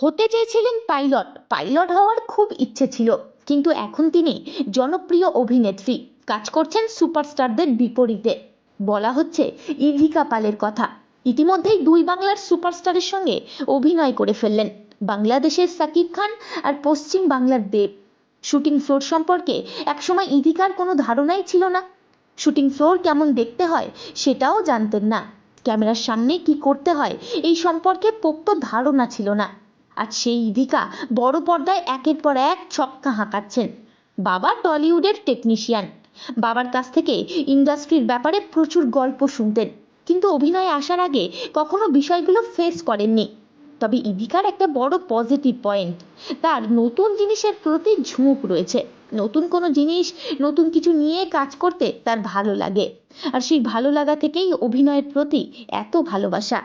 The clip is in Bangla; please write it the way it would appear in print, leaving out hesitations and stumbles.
হতে চেয়েছিলেন পাইলট। পাইলট হওয়ার খুব ইচ্ছে ছিল, কিন্তু এখন তিনি জনপ্রিয় অভিনেত্রী, কাজ করছেন সুপারস্টারদের বিপরীতে। বলা হচ্ছে ইভিকা পালের কথা। ইতিমধ্যেই দুই বাংলার সুপারস্টারের সঙ্গে অভিনয় করে ফেললেন, বাংলাদেশের সাকিব খান আর পশ্চিম বাংলার দেব। শুটিং ফ্লোর সম্পর্কে একসময় ইভিকার কোনো ধারণাই ছিল না। শুটিং ফ্লোর কেমন দেখতে হয় সেটাও জানতেন না। ক্যামেরার সামনে কি করতে হয় এই সম্পর্কে পোক্ত ধারণা ছিল না। আর সেই ইভিকা বড় পর্দায় একের পর এক ছক্কা হাঁকাচ্ছেন। বাবা টলিউডের টেকনিশিয়ান, বাবার কাছ থেকে ইন্ডাস্ট্রির ব্যাপারে প্রচুর গল্প শুনতেন, কিন্তু অভিনয়ে আসার আগে কখনো বিষয়গুলো ফেস করেননি। তবে ইভিকার একটা বড় পজিটিভ পয়েন্ট, তার নতুন জিনিসের প্রতি ঝোঁক রয়েছে। নতুন কোনো জিনিস, নতুন কিছু নিয়ে কাজ করতে তার ভালো লাগে, আর সেই ভালো লাগা থেকেই অভিনয়ের প্রতি এত ভালোবাসা।